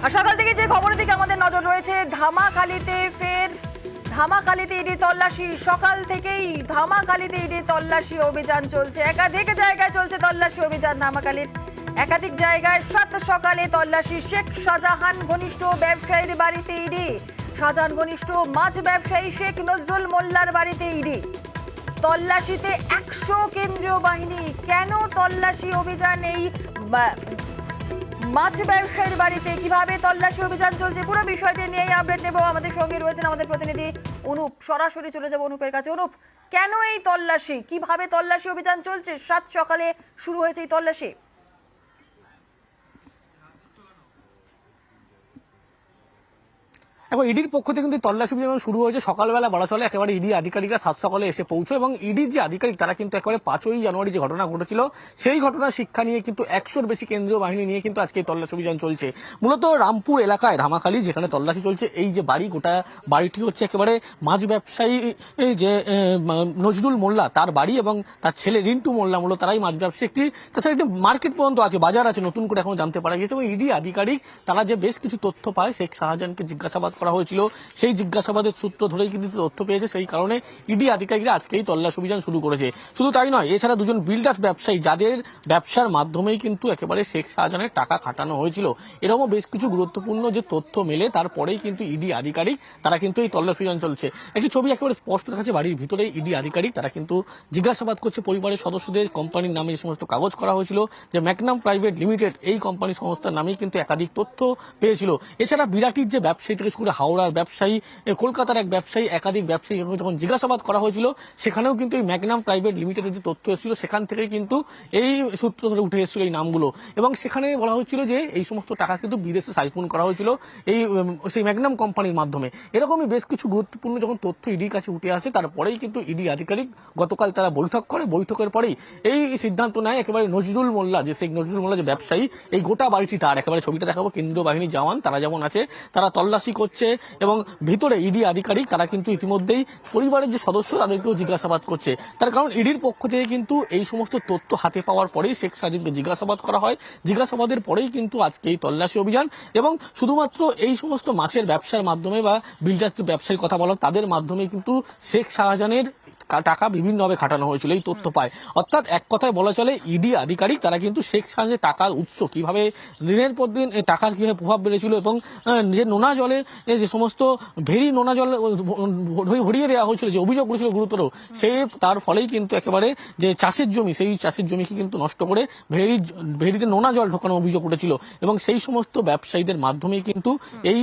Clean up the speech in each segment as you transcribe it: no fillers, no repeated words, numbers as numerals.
আর সকাল থেকে যে খবরের দিকে আমাদের নজর রয়েছে, ধামাখালিতে ইডি তল্লাশি। সকাল থেকেই ধামাখালিতে ইডি তল্লাশি অভিযান চলছে। একাধিক জায়গায় চলছে তল্লাশি অভিযান ধামাখালির। একাধিক জায়গায় সাত সকালে তল্লাশি। শেখ শাহজাহান ঘনিষ্ঠ ব্যবসায়ীর বাড়িতে ইডি। শাহজাহান ঘনিষ্ঠ মাছ ব্যবসায়ী শেখ নজরুল মোল্লার বাড়িতে ইডি। তল্লাশিতে 100 কেন্দ্রীয় বাহিনী। কেন তল্লাশি অভিযান এই মাছ ব্যবসায়ীর বাড়িতে? কিভাবে তল্লাশি অভিযান চলছে, পুরো বিষয়টি নিয়েই আপডেট নেব। আমাদের সঙ্গে রয়েছেন আমাদের প্রতিনিধি অনুপ। সরাসরি চলে যাব অনুপের কাছে। অনুপ, কেন এই তল্লাশি, কিভাবে তল্লাশি অভিযান চলছে? সাত সকালে শুরু হয়েছে এই তল্লাশি। এবং ইডির পক্ষ থেকে কিন্তু তল্লাশি অভিযান শুরু হয়েছে সকালবেলা বলা চলে। একেবারে ইডি আধিকারিকরা সাত সকালে এসে পৌঁছে এবং ইডির যে আধিকারিক তারা কিন্তু একেবারে 5ই জানুয়ারি যে ঘটনা ঘটেছিল সেই ঘটনার শিক্ষা নিয়ে কিন্তু 100-র বেশি কেন্দ্রীয় বাহিনী নিয়ে কিন্তু আজকে তল্লাশি অভিযান চলছে। মূলত রামপুর এলাকায় ধামাখালি যেখানে তল্লাশি চলছে, এই যে বাড়ি, গোটা বাড়িটি হচ্ছে একেবারে মাছ ব্যবসায়ী যে নজরুল মোল্লা তার বাড়ি এবং তার ছেলে রিন্টু মোল্লা, মূলত তারাই মাছ ব্যবসায়ী। তাছাড়া একটি মার্কেট পর্যন্ত আছে, বাজার আছে, নতুন করে এখন জানতে পারা গেছে। এবং ইডি আধিকারিক তারা যে বেশ কিছু তথ্য পায়, শেখ শাহজাহানকে জিজ্ঞাসাবাদ করা হয়েছিল, সেই জিজ্ঞাসাবাদের সূত্র ধরেই কিন্তু তথ্য পেয়েছে। সেই কারণে ইডি আধিকারিকরা আজকেই তল্লাশি অভিযান শুরু করেছে। শুধু তাই নয়, এছাড়া দুজন বিল্ডার্স ব্যবসায়ী যাদের ব্যবসার মাধ্যমেই কিন্তু একেবারে শেখ শাহজাহানের টাকা খাটানো হয়েছিল, এরকম বেশ কিছু গুরুত্বপূর্ণ যে তথ্য মেলে তারপরেই কিন্তু ইডি আধিকারিক তারা কিন্তু এই তল্লাশি অভিযান চলছে। একটি ছবি একেবারে স্পষ্ট দেখাচ্ছে, বাড়ির ভিতরে ইডি আধিকারিক তারা কিন্তু জিজ্ঞাসাবাদ করছে পরিবারের সদস্যদের। কোম্পানির নামে যে সমস্ত কাগজ করা হয়েছিল, যে ম্যাগনাম প্রাইভেট লিমিটেড এই কোম্পানি সংস্থার নামেই কিন্তু একাধিক তথ্য পেয়েছিল। এছাড়া বিরাটির যে ব্যবসায়ী থেকে শুরু হাওড়ার ব্যবসায়ী, কলকাতার এক ব্যবসায়ী, একাধিক ব্যবসায়ী যখন জিজ্ঞাসাবাদ করা হয়েছিল সেখানেও কিন্তু এই ম্যাগনাম প্রাইভেট লিমিটেডের যে তথ্য এসেছিল সেখান থেকে কিন্তু এই সূত্র ধরে উঠে এসেছিল এই নামগুলো। এবং সেখানে বলা হচ্ছিল যে এই সমস্ত টাকা কিন্তু বিদেশে সাইফুন করা হয়েছিল সেই ম্যাগনাম কোম্পানির মাধ্যমে। এরকমই বেশ কিছু গুরুত্বপূর্ণ যখন তথ্য ইডির কাছে উঠে আসে তারপরেই কিন্তু ইডি আধিকারিক গতকাল তারা বৈঠক করে। বৈঠকের পরেই এই সিদ্ধান্ত নেয় একেবারে নজরুল মোল্লা, যে শেখ নজরুল মোল্লা যে ব্যবসায়ী, এই গোটা বাড়িটি তার। একেবারে ছবিটা দেখাবো, কেন্দ্রীয় বাহিনীর জওয়ান তারা যেমন আছে তারা তল্লাশি করছে এবং ভিতরে ইডি আধিকারিক তারা কিন্তু ইতিমধ্যেই পরিবারের যে সদস্য তাদেরকেও জিজ্ঞাসাবাদ করছে। তার কারণ ইডির পক্ষ থেকে কিন্তু এই সমস্ত তথ্য হাতে পাওয়ার পরেই শেখ শাহজাহানকে জিজ্ঞাসাবাদ করা হয়। জিজ্ঞাসাবাদের পরেই কিন্তু আজকে এই তল্লাশি অভিযান। এবং শুধুমাত্র এই সমস্ত মাছের ব্যবসার মাধ্যমে বা বিল্ডার্স ব্যবসায়ীর কথা বলা, তাদের মাধ্যমে কিন্তু শেখ শাহজাহানের টাকা বিভিন্নভাবে খাটানো হয়েছিল এই তথ্য পায়। অর্থাৎ এক কথায় বলা চলে ইডি আধিকারিক তারা কিন্তু শেখ শাহজাহানের টাকার উৎস কিভাবে, দিনের পর দিন টাকার কিভাবে প্রভাব বেড়েছিল এবং যে নোনা জলে যে সমস্ত ভেরি নোনা জল ভরিয়ে দেওয়া হয়েছিল, যে অভিযোগ করেছিল গুরুতর, সেই তার ফলেই কিন্তু একেবারে যে চাষের জমি, সেই চাষের জমিকে কিন্তু নষ্ট করে ভেরিতে নোনা জল ঢোকানো অভিযোগ উঠেছিল এবং সেই সমস্ত ব্যবসায়ীদের মাধ্যমেই কিন্তু এই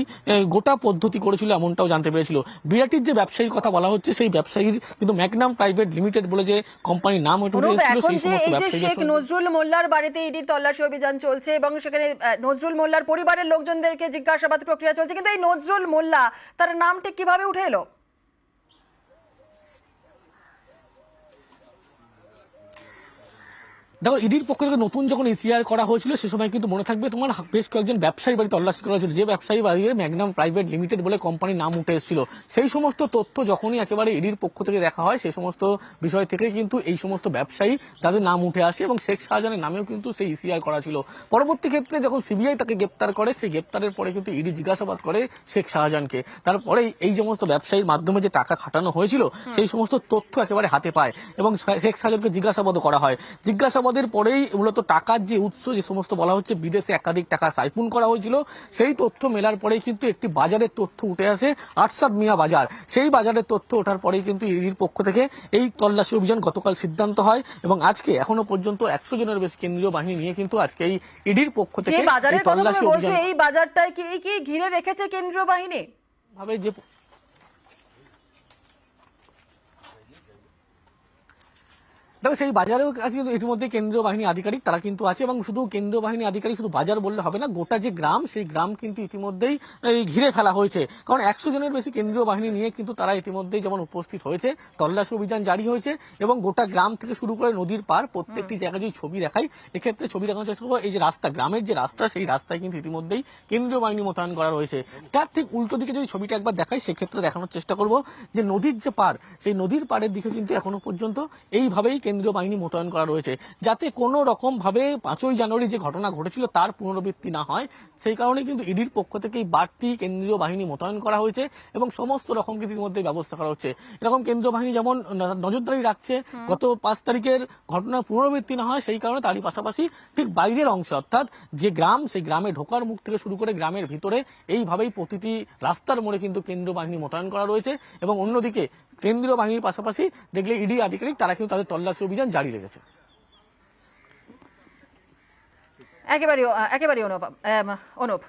গোটা পদ্ধতি করেছিল এমনটাও জানতে পেরেছিল। বিরাটির যে ব্যবসায়ীর কথা বলা হচ্ছে সেই ব্যবসায়ীর কিন্তু ম্যাগনাম প্রাইভেট লিমিটেড বলে যে কোম্পানির নাম উঠে এসেছিল, সেই সমস্ত ব্যবসায়ী। শেখ নজরুল মোল্লার বাড়িতে ইডির তল্লাশি অভিযান চলছে এবং সেখানে নজরুল মোল্লার পরিবারের লোকজনদেরকে জিজ্ঞাসাবাদ প্রক্রিয়া চলছে, কিন্তু এই নজরুল মোল্লা তার নামটি কিভাবে উঠে এলো? দেখো, ইডির পক্ষ থেকে নতুন যখন এসিআর করা হয়েছিল সে সময় কিন্তু মনে থাকবে তোমার বেশ কয়েকজন ব্যবসায়ী বাড়ি তল্লাশি করা হয়েছিল, যে ব্যবসায়ী বাড়িতে ম্যাগনাম প্রাইভেট লিমিটেড বলে কোম্পানির নাম উঠে এসেছিল। সেই সমস্ত তথ্য যখনই একেবারে ইডির পক্ষ থেকে দেখা হয় সেই সমস্ত বিষয় থেকে কিন্তু এই সমস্ত ব্যবসায়ী তাদের নাম উঠে আসে এবং শেখ শাহজাহানের নামেও কিন্তু সেই এসিআর করা ছিল। পরবর্তী ক্ষেত্রে যখন সিবিআই তাকে গ্রেপ্তার করে, সেই গ্রেপ্তারের পরে কিন্তু ইডি জিজ্ঞাসাবাদ করে শেখ শাহজাহানকে। তারপরে এই সমস্ত ব্যবসায়ীর মাধ্যমে যে টাকা খাটানো হয়েছিল সেই সমস্ত তথ্য একেবারে হাতে পায় এবং শেখ শাহজাহানকে জিজ্ঞাসাবাদও করা হয়। জিজ্ঞাসাবাদের পরেই মূলত টাকার যে উৎস, যে সমস্ত বলা হচ্ছে বিদেশে একাধিক টাকা সাইফুন করা হয়েছিল, সেই তথ্য মেলার পরেই কিন্তু একটি বাজারের তথ্য উঠে আসে, আরশাদ মিয়া বাজার। সেই বাজারের তথ্য ওঠার পরেই কিন্তু ইডির পক্ষ থেকে এই তল্লাশি অভিযান গতকাল সিদ্ধান্ত হয় এবং আজকে এখনো পর্যন্ত 100 জনের বেশি কেন্দ্রীয় বাহিনী নিয়ে কিন্তু আজকে এই ইডির পক্ষ থেকে তল্লাশি অভিযান। এই বাজারটায় কি ঘিরে রেখেছে কেন্দ্রীয় বাহিনী ভাবে যে তবে সেই বাজারেও আছে ইতিমধ্যে কেন্দ্রীয় বাহিনী আধিকারিক তারা কিন্তু আছে এবং শুধু কেন্দ্রীয় বাহিনী আধিকারিক শুধু বাজার বললে হবে না, গোটা যে গ্রাম সেই গ্রাম কিন্তু ইতিমধ্যেই ঘিরে ফেলা হয়েছে। কারণ 100 জনের বেশি কেন্দ্রীয় বাহিনী নিয়ে কিন্তু তারা ইতিমধ্যেই যেমন উপস্থিত হয়েছে, তল্লাশি অভিযান জারি হয়েছে এবং গোটা গ্রাম থেকে শুরু করে নদীর পার প্রত্যেকটি জায়গায় যদি ছবি দেখাই, এক্ষেত্রে ছবি দেখানোর চেষ্টা করবো। এই যে রাস্তা, গ্রামের যে রাস্তা, সেই রাস্তায় কিন্তু ইতিমধ্যেই কেন্দ্রীয় বাহিনী মোতায়েন করা রয়েছে। তার ঠিক উল্টো দিকে যদি ছবিটা একবার দেখাই, সেক্ষেত্রে দেখানোর চেষ্টা করবো যে নদীর যে পার, সেই নদীর পাড়ের দিকে কিন্তু এখনো পর্যন্ত এইভাবেই কেন্দ্রীয় বাহিনী মোতায়েন করা রয়েছে, যাতে কোনো রকম ভাবে 5ই জানুয়ারি যে ঘটনা ঘটেছিল তার পুনরাবৃত্তি না হয়। সেই কারণে কিন্তু ইডির পক্ষ থেকেই বাড়তি কেন্দ্রীয় বাহিনী মোতায়েন করা হয়েছে এবং সমস্ত রকম কিন্তু ইতিমধ্যে ব্যবস্থা করা হচ্ছে। এরকম কেন্দ্রীয় বাহিনী যেমন নজরদারি রাখছে গত 5 তারিখের ঘটনার পুনরাবৃত্তি না হয় সেই কারণে, তারই পাশাপাশি ঠিক বাইরের অংশ অর্থাৎ যে গ্রাম, সেই গ্রামে ঢোকার মুখ থেকে শুরু করে গ্রামের ভিতরে এইভাবেই প্রতিটি রাস্তার মোড়ে কিন্তু কেন্দ্রীয় বাহিনী মোতায়েন করা রয়েছে। এবং অন্যদিকে কেন্দ্রীয় বাহিনীর পাশাপাশি দেখলে ইডি আধিকারিক তারা কিন্তু তাদের তল্লাশি অভিযান জারি রেখেছে। একেবারে অনুপ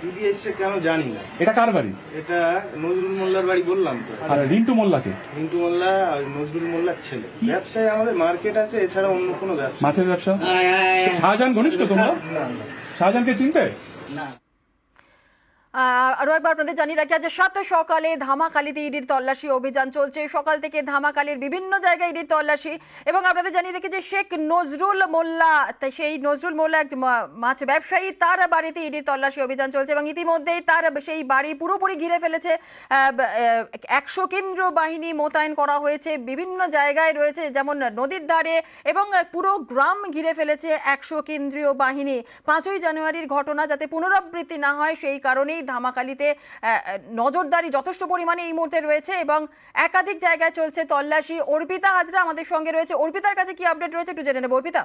দিদি এসছে কেন জানি না। এটা কার বাড়ি? এটা নজরুল মোল্লার বাড়ি বললাম তো। আর রিন্টু মোল্লাকে? রিন্টু মোল্লা আর নজরুল মোল্লার ছেলে। ব্যবসায় আমাদের মার্কেট আছে, এছাড়া অন্য কোনো ব্যবসা। মাছের ব্যবসা? শাহজাহান ঘনিষ্ঠ তোমরা? শাহজাহানকে চিনতে? না। আরো একবার আপনাদের জানিয়ে রাখি, আজ 7 সকালে ধামাখালিতে ইডির তল্লাশি অভিযান চলছে। সকাল থেকে ধামাখালির বিভিন্ন জায়গায় ইডির তল্লাশি। এবং আপনাদের জানিয়ে রাখি যে শেখ নজরুল মোল্লা, সেই নজরুল মোল্লা এক মাছ ব্যবসায়ী, তার বাড়িতে ইডির তল্লাশি অভিযান চলছে এবং ইতিমধ্যেই তার সেই বাড়ি পুরোপুরি ঘিরে ফেলেছে। 100 কেন্দ্রীয় বাহিনী মোতায়েন করা হয়েছে, বিভিন্ন জায়গায় রয়েছে, যেমন নদীর ধারে, এবং পুরো গ্রাম ঘিরে ফেলেছে 100 কেন্দ্রীয় বাহিনী। 5ই জানুয়ারির ঘটনা যাতে পুনরাবৃত্তি না হয় সেই কারণেই ধামাখালিতে নজরদারি যথেষ্ট পরিমাণে এই মুহূর্তে রয়েছে এবং একাধিক জায়গায় চলছে তল্লাশি। অর্পিতা হাজরা আমাদের সঙ্গে রয়েছে, অর্পিতার কাছে কি আপডেট রয়েছে একটু জেনে নেব। অর্পিতা,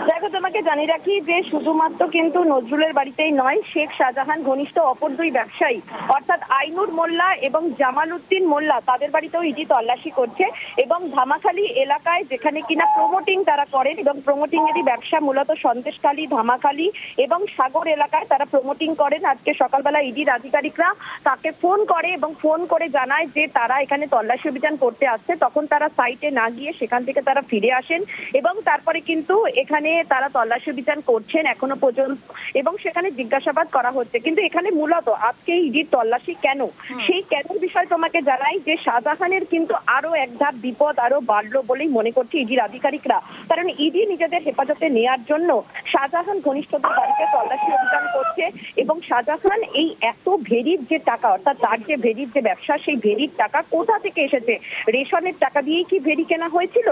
দেখো, তোমাকে জানিয়ে রাখি যে শুধুমাত্র কিন্তু নজরুলের বাড়িতেই নয়, শেখ শাহজাহান ঘনিষ্ঠ অপর দুই ব্যবসায়ী অর্থাৎ আইনুর মোল্লা এবং জামাল উদ্দিন মোল্লা, তাদের বাড়িতেও ইডি তল্লাশি করছে। এবং ধামাখালি এলাকায় যেখানে কিনা প্রমোটিং তারা করেন, এবং প্রমোটিং এরই ব্যবসা মূলত সন্দেশখালী, ধামাখালি এবং সাগর এলাকায় তারা প্রমোটিং করেন। আজকে সকালবেলা ইডির আধিকারিকরা তাকে ফোন করে এবং ফোন করে জানায় যে তারা এখানে তল্লাশি অভিযান করতে আসছে। তখন তারা সাইটে না গিয়ে সেখান থেকে তারা ফিরে আসেন এবং তারপরে কিন্তু এখানে তারা তল্লাশি অভিযান করছেন এখনো পর্যন্ত এবং সেখানে জিজ্ঞাসাবাদ করা হচ্ছে। কিন্তু এখানে মূলত আজকে ইডির তল্লাশি কেন, সেই কেনের বিষয় তোমাকে জানাই যে শাহজাহানের কিন্তু আরো এক ধাপ বিপদ আরো বাড়লো বলেই মনে করছে ইডির আধিকারিকরা। কারণ ইডি নিজেদের হেফাজতে নেওয়ার জন্য শাহজাহান ঘনিষ্ঠদের বাড়িতে তল্লাশি অভিযান করছে এবং শাহজাহান এই এত ভেরির যে টাকা, অর্থাৎ তার যে ভেরির যে ব্যবসা, সেই ভেরির টাকা কোথা থেকে এসেছে? রেশনের টাকা দিয়েই কি ভেরি কেনা হয়েছিল?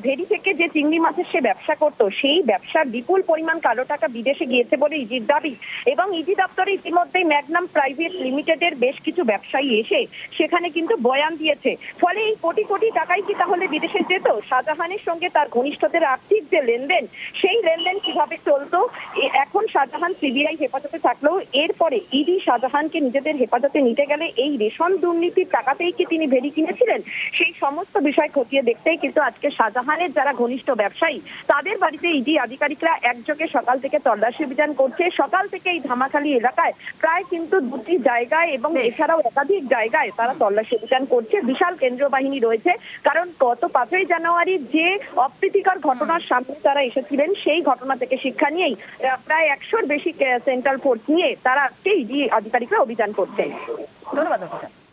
ভেরি থেকে যে চিংড়ি মাছের সে ব্যবসা করতো, সেই ব্যবসার বিপুল পরিমাণ কালো টাকা বিদেশে গিয়েছে বলে ইডির দাবি। এবং ইডি দপ্তরে ইতিমধ্যেই ম্যাগনাম প্রাইভেট লিমিটেডের বেশ কিছু ব্যবসায়ী এসে সেখানে কিন্তু বয়ান দিয়েছে। ফলে এই কোটি কোটি টাকাই কি তাহলে বিদেশে যেত? শাহজাহানের সঙ্গে তার ঘনিষ্ঠদের আর্থিক যে লেনদেন, সেই লেনদেন কিভাবে চলতো? এখন শাহজাহান সিবিআই হেফাজতে থাকলেও এরপরে ইডি শাহজাহানকে নিজেদের হেফাজতে নিতে গেলে এই রেশন দুর্নীতির টাকাতেই কি তিনি ভেরি কিনেছিলেন, সেই সমস্ত বিষয় খতিয়ে দেখতেই কিন্তু আজকে শাহজাহানের যারা ঘনিষ্ঠ ব্যবসায়ী তাদের বাড়িতে ইডি আধিকারিকরা একযোগে সকাল থেকে তল্লাশি অভিযান করছে। সকাল থেকে এই ধামাখালি এলাকায় প্রায় কিন্তু 2টি জায়গায় এবং এছাড়াও একাধিক জায়গায় তারা তল্লাশি অভিযান করছে। বিশাল কেন্দ্রীয় বাহিনী রয়েছে, কারণ গত 5ই জানুয়ারি যে অপ্রীতিকর ঘটনার সামনে তারা এসেছিলেন, সেই ঘটনা থেকে শিক্ষা নিয়েই প্রায় 100-র বেশি সেন্ট্রাল ফোর্স নিয়ে তারা আজকে ইডি আধিকারিকরা অভিযান করছে। ধন্যবাদ অর্পিতা।